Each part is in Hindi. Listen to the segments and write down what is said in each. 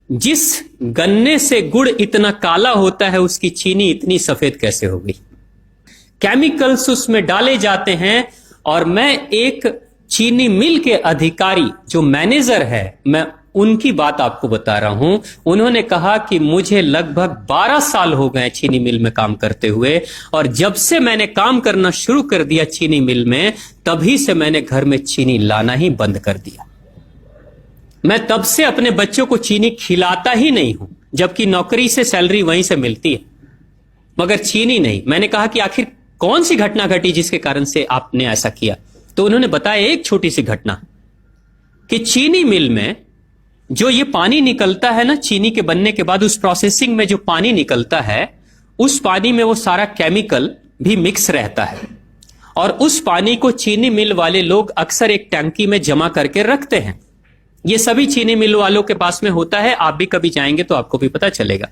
जिस गन्ने से गुड़ इतना काला होता है उसकी चीनी इतनी सफेद कैसे हो गई? केमिकल्स उसमें डाले जाते हैं। और मैं एक चीनी मिल के अधिकारी जो मैनेजर है, मैं उनकी बात आपको बता रहा हूं। उन्होंने कहा कि मुझे लगभग 12 साल हो गए चीनी मिल में काम करते हुए, और जब से मैंने काम करना शुरू कर दिया चीनी मिल में, तभी से मैंने घर में चीनी लाना ही बंद कर दिया। मैं तब से अपने बच्चों को चीनी खिलाता ही नहीं हूं, जबकि नौकरी से सैलरी वहीं से मिलती है, मगर चीनी नहीं। मैंने कहा कि आखिर कौन सी घटना घटी जिसके कारण से आपने ऐसा किया? तो उन्होंने बताया एक छोटी सी घटना कि चीनी मिल में जो ये पानी निकलता है ना, चीनी के बनने के बाद उस प्रोसेसिंग में जो पानी निकलता है, उस पानी में वो सारा केमिकल भी मिक्स रहता है, और उस पानी को चीनी मिल वाले लोग अक्सर एक टंकी में जमा करके रखते हैं। ये सभी चीनी मिल वालों के पास में होता है, आप भी कभी जाएंगे तो आपको भी पता चलेगा।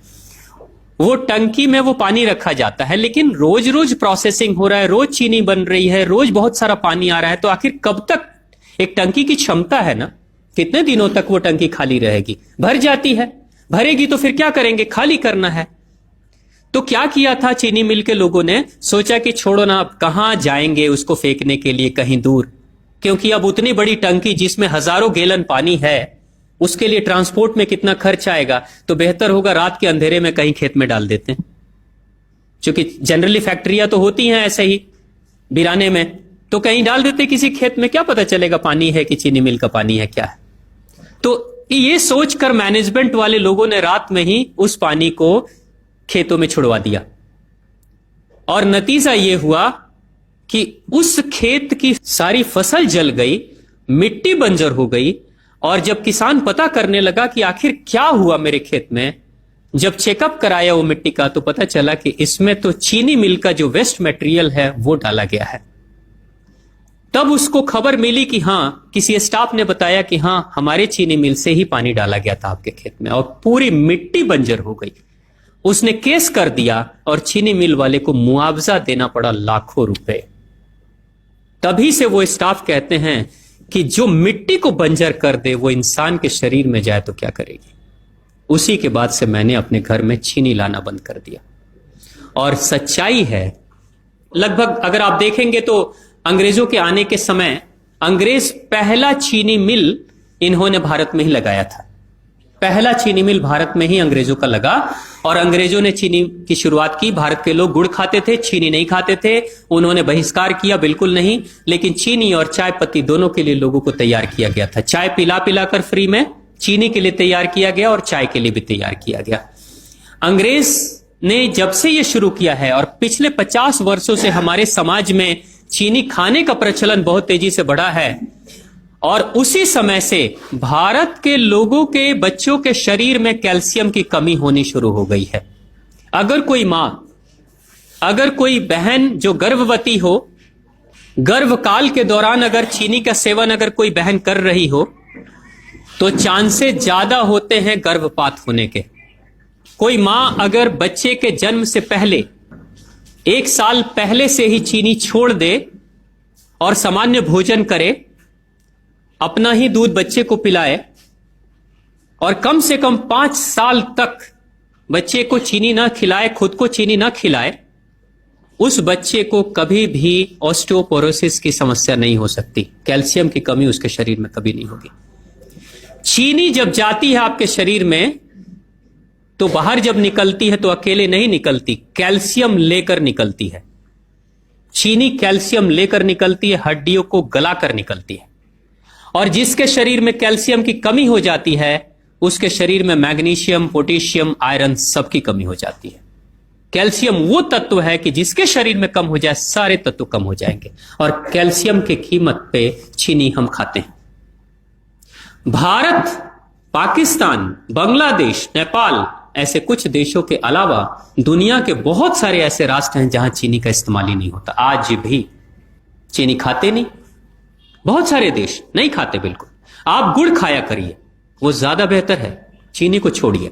वो टंकी में वो पानी रखा जाता है, लेकिन रोज रोज प्रोसेसिंग हो रहा है, रोज चीनी बन रही है, रोज बहुत सारा पानी आ रहा है, तो आखिर कब तक? एक टंकी की क्षमता है ना, कितने दिनों तक वो टंकी खाली रहेगी? भर जाती है, भरेगी तो फिर क्या करेंगे? खाली करना है। तो क्या किया था चीनी मिल के लोगों ने? सोचा कि छोड़ो ना, अब कहां जाएंगे उसको फेंकने के लिए कहीं दूर, क्योंकि अब उतनी बड़ी टंकी जिसमें हजारों गैलन पानी है, उसके लिए ट्रांसपोर्ट में कितना खर्च आएगा, तो बेहतर होगा रात के अंधेरे में कहीं खेत में डाल देते हैं। क्योंकि जनरली फैक्ट्रियां तो होती हैं ऐसे ही बिराने में, तो कहीं डाल देते किसी खेत में, क्या पता चलेगा पानी है कि चीनी मिल का पानी है, क्या है। तो ये सोचकर मैनेजमेंट वाले लोगों ने रात में ही उस पानी को खेतों में छुड़वा दिया, और नतीजा यह हुआ कि उस खेत की सारी फसल जल गई, मिट्टी बंजर हो गई। और जब किसान पता करने लगा कि आखिर क्या हुआ मेरे खेत में, जब चेकअप कराया वो मिट्टी का, तो पता चला कि इसमें तो चीनी मिल का जो वेस्ट मटेरियल है वो डाला गया है। तब उसको खबर मिली कि हां, किसी स्टाफ ने बताया कि हां, हमारे चीनी मिल से ही पानी डाला गया था आपके खेत में, और पूरी मिट्टी बंजर हो गई। उसने केस कर दिया और चीनी मिल वाले को मुआवजा देना पड़ा लाखों रुपए। तभी से वो स्टाफ कहते हैं कि जो मिट्टी को बंजर कर दे वो इंसान के शरीर में जाए तो क्या करेगी। उसी के बाद से मैंने अपने घर में चीनी लाना बंद कर दिया। और सच्चाई है, लगभग अगर आप देखेंगे तो अंग्रेजों के आने के समय अंग्रेज पहला चीनी मिल इन्होंने भारत में ही लगाया था। पहला चीनी मिल भारत में ही अंग्रेजों का लगा, और अंग्रेजों ने चीनी की शुरुआत की। भारत के लोग गुड़ खाते थे, चीनी नहीं खाते थे। उन्होंने बहिष्कार किया, बिल्कुल नहीं, लेकिन चीनी और चाय पत्ती दोनों के लिए लोगों को तैयार किया गया था। चाय पिला पिलाकर फ्री में, चीनी के लिए तैयार किया गया और चाय के लिए भी तैयार किया गया। अंग्रेज ने जब से यह शुरू किया है, और पिछले 50 वर्षों से हमारे समाज में चीनी खाने का प्रचलन बहुत तेजी से बढ़ा है, और उसी समय से भारत के लोगों के बच्चों के शरीर में कैल्शियम की कमी होनी शुरू हो गई है। अगर कोई मां, अगर कोई बहन जो गर्भवती हो, गर्भकाल के दौरान अगर चीनी का सेवन अगर कोई बहन कर रही हो, तो चांसेस ज्यादा होते हैं गर्भपात होने के। कोई मां अगर बच्चे के जन्म से पहले 1 साल पहले से ही चीनी छोड़ दे और सामान्य भोजन करे, अपना ही दूध बच्चे को पिलाए, और कम से कम 5 साल तक बच्चे को चीनी ना खिलाए, खुद को चीनी ना खिलाए, उस बच्चे को कभी भी ऑस्टियोपोरोसिस की समस्या नहीं हो सकती। कैल्शियम की कमी उसके शरीर में कभी नहीं होगी। चीनी जब जाती है आपके शरीर में, तो बाहर जब निकलती है तो अकेले नहीं निकलती, कैल्शियम लेकर निकलती है। चीनी कैल्शियम लेकर निकलती है, हड्डियों को गलाकर निकलती है। और जिसके शरीर में कैल्शियम की कमी हो जाती है, उसके शरीर में मैग्नीशियम, पोटेशियम, आयरन सबकी कमी हो जाती है। कैल्शियम वो तत्व है कि जिसके शरीर में कम हो जाए, सारे तत्व कम हो जाएंगे, और कैल्शियम की कीमत पे चीनी हम खाते हैं। भारत, पाकिस्तान, बांग्लादेश, नेपाल, ऐसे कुछ देशों के अलावा दुनिया के बहुत सारे ऐसे राष्ट्र हैं जहां चीनी का इस्तेमाल ही नहीं होता। आज भी चीनी खाते नहीं, बहुत सारे देश नहीं खाते बिल्कुल। आप गुड़ खाया करिए, वो ज्यादा बेहतर है, चीनी को छोड़िए।